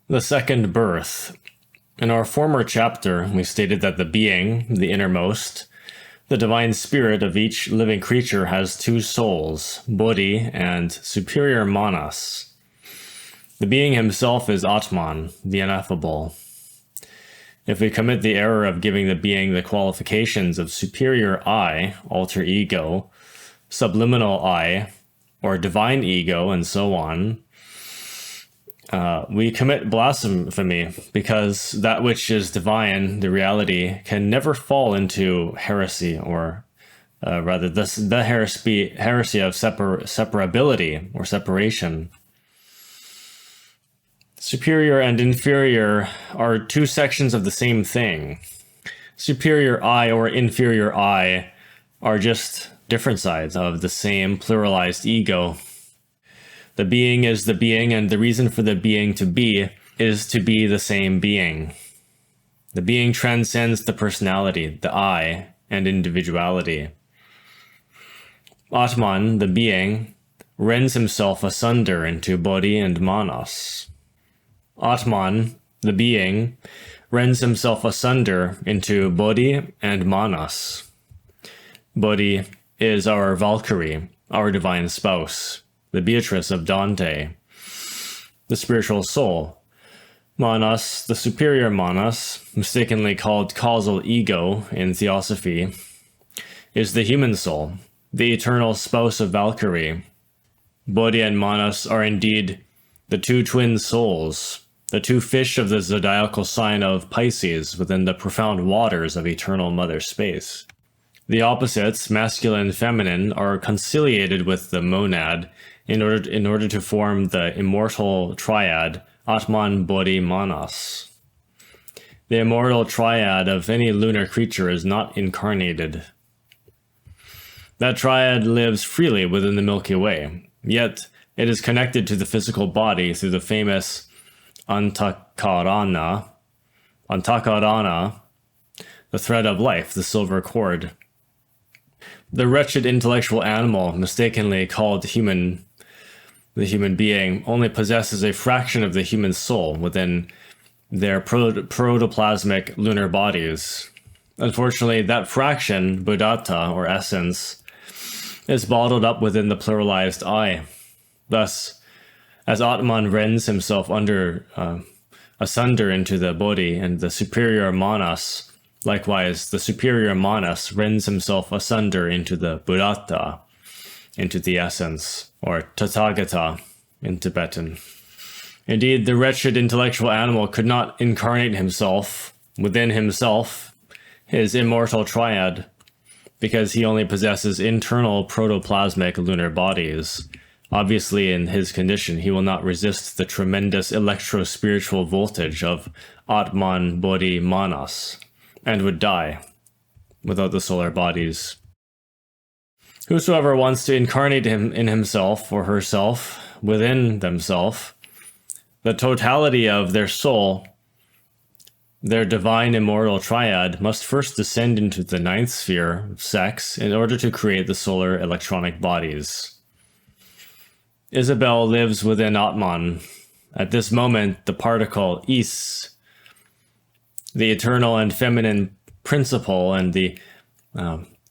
The second birth. In our former chapter, we stated that the being, the innermost, the divine spirit of each living creature has two souls, bodhi and superior manas. The being himself is Atman, the ineffable. If we commit the error of giving the being the qualifications of superior I, alter ego, subliminal I, or divine ego, and so on, we commit blasphemy, because that which is divine, the reality, can never fall into heresy, or rather the heresy of separability or separation. Superior and inferior are two sections of the same thing. Superior I or inferior I are just different sides of the same pluralized ego. The being is the being, and the reason for the being to be is to be the same being. The being transcends the personality, the I, and individuality. Atman, the being, rends himself asunder into bodhi and manas. Atman, the being, rends himself asunder into bodhi and manas. Bodhi is our Valkyrie, our divine spouse, the Beatrice of Dante, the spiritual soul. Manas, the superior manas, mistakenly called causal ego in theosophy, is the human soul, the eternal spouse of Valkyrie. Bodhi and manas are indeed the two twin souls, the two fish of the zodiacal sign of Pisces within the profound waters of eternal mother space. The opposites, masculine and feminine, are conciliated with the monad in order to form the immortal triad, Atman, Bodhi, Manas. The immortal triad of any lunar creature is not incarnated. That triad lives freely within the Milky Way, yet it is connected to the physical body through the famous Antakarana, the thread of life, the silver cord. The wretched intellectual animal, mistakenly called the human being, only possesses a fraction of the human soul within their protoplasmic lunar bodies. Unfortunately, that fraction, buddhata, or essence, is bottled up within the pluralized I. Thus, as Atman rends himself asunder into the bodhi and the superior manas, likewise, the superior manas rends himself asunder into the buddhata, into the essence, or tathagata in Tibetan. Indeed, the wretched intellectual animal could not incarnate himself within himself, his immortal triad, because he only possesses internal protoplasmic lunar bodies. Obviously, in his condition, he will not resist the tremendous electro-spiritual voltage of Atman, Bodhi, Manas, and would die without the solar bodies. Whosoever wants to incarnate him in himself or herself, within themselves, the totality of their soul, their divine immortal triad, must first descend into the ninth sphere of sex in order to create the solar electronic bodies. Isabel lives within Atman. At this moment, the particle Is, the eternal and feminine principle, and the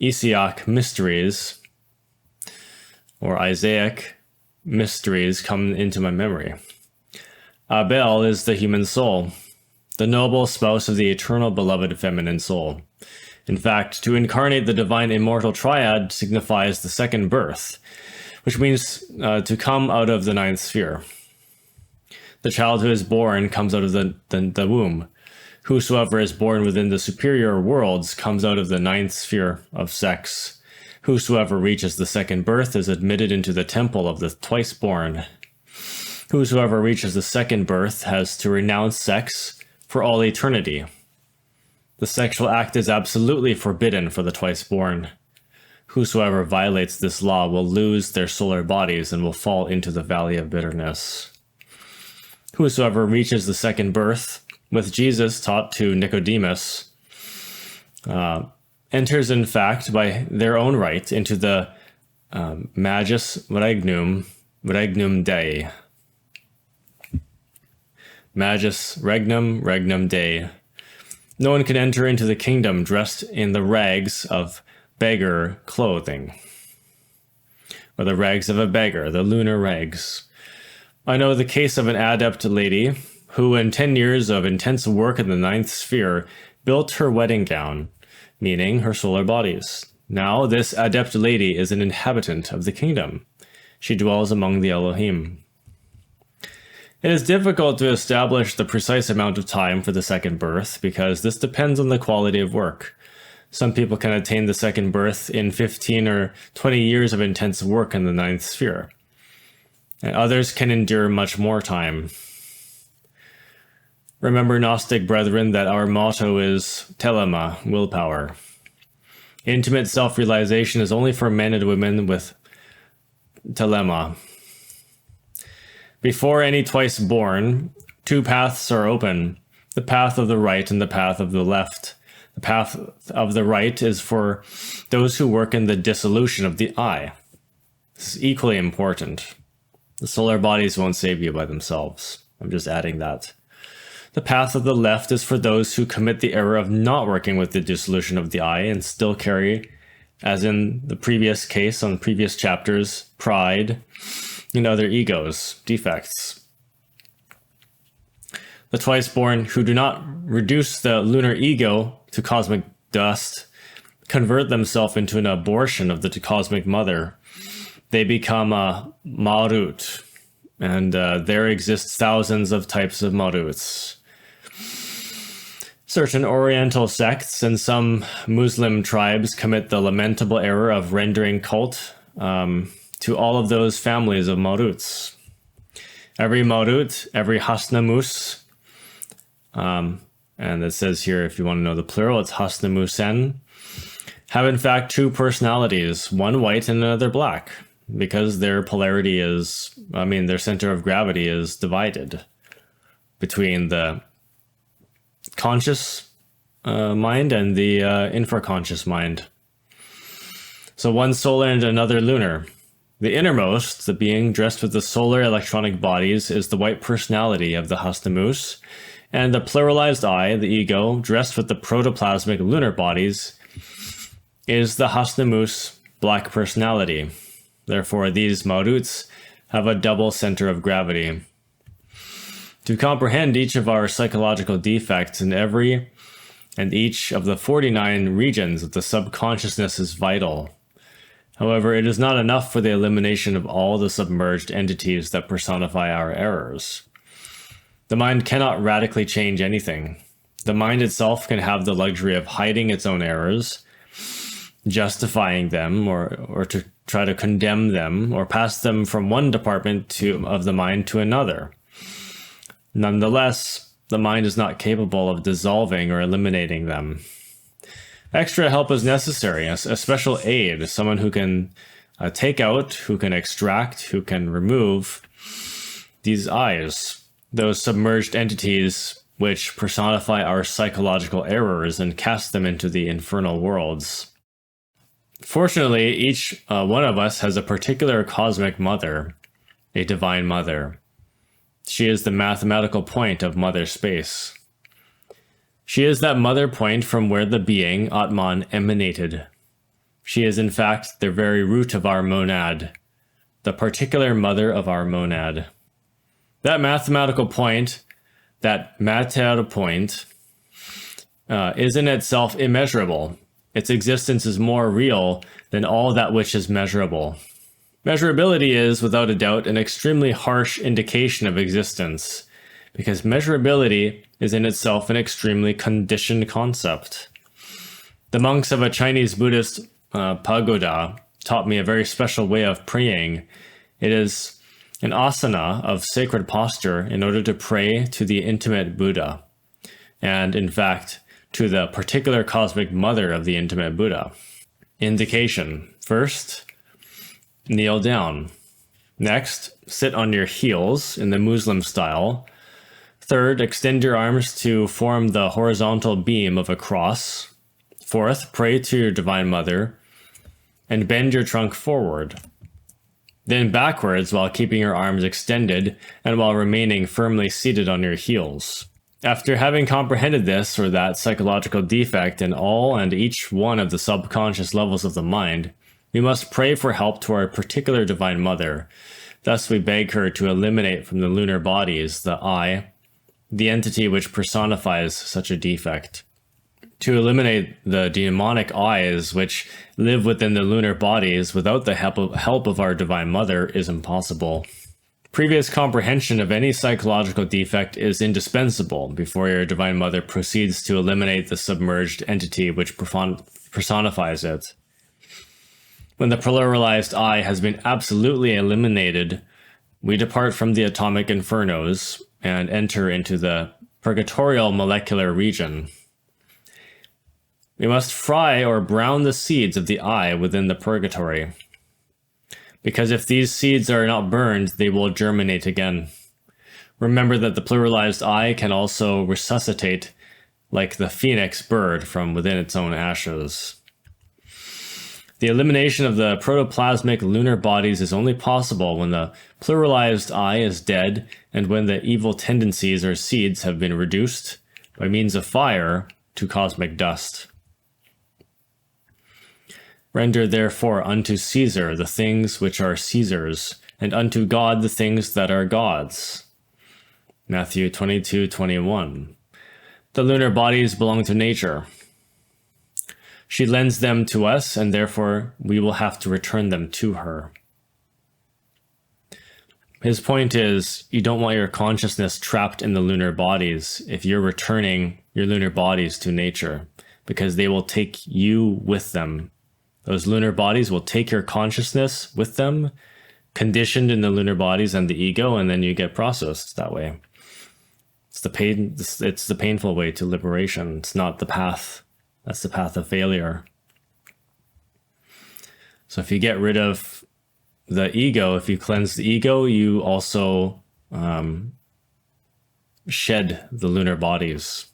Isiac mysteries, or Isaiah mysteries, come into my memory. Abel is the human soul, the noble spouse of the eternal beloved feminine soul. In fact, to incarnate the divine immortal triad signifies the second birth, which means to come out of the ninth sphere. The child who is born comes out of the womb. Whosoever is born within the superior worlds comes out of the ninth sphere of sex. Whosoever reaches the second birth is admitted into the temple of the twice-born. Whosoever reaches the second birth has to renounce sex for all eternity. The sexual act is absolutely forbidden for the twice-born. Whosoever violates this law will lose their solar bodies and will fall into the valley of bitterness. Whosoever reaches the second birth, with Jesus taught to Nicodemus, enters in fact by their own right into the magis regnum Dei. Magis regnum, regnum Dei. No one can enter into the kingdom dressed in the rags of beggar clothing. Or the rags of a beggar, the lunar rags. I know the case of an adept lady who, in 10 years of intense work in the 9th sphere, built her wedding gown, meaning her solar bodies. Now, this adept lady is an inhabitant of the kingdom. She dwells among the Elohim. It is difficult to establish the precise amount of time for the second birth because this depends on the quality of work. Some people can attain the second birth in 15 or 20 years of intense work in the 9th sphere, and others can endure much more time. Remember, Gnostic brethren, that our motto is telema, willpower. Intimate self-realization is only for men and women with telema. Before any twice born, 2 paths are open, the path of the right and the path of the left. The path of the right is for those who work in the dissolution of the I. This is equally important. The solar bodies won't save you by themselves. I'm just adding that. The path of the left is for those who commit the error of not working with the dissolution of the I and still carry, as in the previous case on previous chapters, pride and other egos, defects. The twice born who do not reduce the lunar ego to cosmic dust convert themselves into an abortion of the cosmic mother. They become a marut, and there exist thousands of types of maruts. Certain Oriental sects and some Muslim tribes commit the lamentable error of rendering cult to all of those families of maruts. Every marut, every hasnamus, and it says here, if you want to know the plural, it's hasnamusen, have in fact 2 personalities, one white and another black, because their polarity is, their center of gravity is divided between the conscious mind and the infraconscious mind. So one solar and another lunar. The innermost, the being dressed with the solar electronic bodies, is the white personality of the Hastamus, and the pluralized I, the ego, dressed with the protoplasmic lunar bodies, is the Hastamus black personality. Therefore, these maruts have a double center of gravity. To comprehend each of our psychological defects in every and each of the 49 regions of the subconsciousness is vital. However, it is not enough for the elimination of all the submerged entities that personify our errors. The mind cannot radically change anything. The mind itself can have the luxury of hiding its own errors, justifying them, or to try to condemn them, or pass them from one department of the mind to another. Nonetheless, the mind is not capable of dissolving or eliminating them. Extra help is necessary, a special aid, someone who can take out, who can extract, who can remove these eyes, those submerged entities which personify our psychological errors and cast them into the infernal worlds. Fortunately, each one of us has a particular cosmic mother, a divine mother. She is the mathematical point of mother space. She is that mother point from where the being, Atman, emanated. She is in fact the very root of our monad, the particular mother of our monad. That mathematical point, that mater point, is in itself immeasurable. Its existence is more real than all that which is measurable. Measurability is, without a doubt, an extremely harsh indication of existence, because measurability is in itself an extremely conditioned concept. The monks of a Chinese Buddhist pagoda taught me a very special way of praying. It is an asana of sacred posture in order to pray to the intimate Buddha, and in fact, to the particular cosmic mother of the intimate Buddha. Indication. First, kneel down. Next, sit on your heels in the Muslim style. Third, extend your arms to form the horizontal beam of a cross. Fourth, pray to your Divine Mother, and bend your trunk forward. Then backwards while keeping your arms extended and while remaining firmly seated on your heels. After having comprehended this or that psychological defect in all and each one of the subconscious levels of the mind, we must pray for help to our particular Divine Mother. Thus we beg her to eliminate from the lunar bodies the I, the entity which personifies such a defect. To eliminate the demonic eyes which live within the lunar bodies without the help of our Divine Mother is impossible. Previous comprehension of any psychological defect is indispensable before your Divine Mother proceeds to eliminate the submerged entity which personifies it. When the pluralized I has been absolutely eliminated, we depart from the atomic infernos and enter into the purgatorial molecular region. We must fry or brown the seeds of the I within the purgatory, because if these seeds are not burned, they will germinate again. Remember that the pluralized I can also resuscitate like the phoenix bird from within its own ashes. The elimination of the protoplasmic lunar bodies is only possible when the pluralized I is dead and when the evil tendencies or seeds have been reduced by means of fire to cosmic dust. Render therefore unto Caesar the things which are Caesar's, and unto God the things that are God's. Matthew 22:21. The lunar bodies belong to nature. She lends them to us, and therefore we will have to return them to her. His point is, you don't want your consciousness trapped in the lunar bodies if you're returning your lunar bodies to nature, because they will take you with them. Those lunar bodies will take your consciousness with them, conditioned in the lunar bodies and the ego, and then you get processed that way. It's the painful way to liberation. It's not the path. That's the path of failure. So if you get rid of the ego, if you cleanse the ego, you also shed the lunar bodies.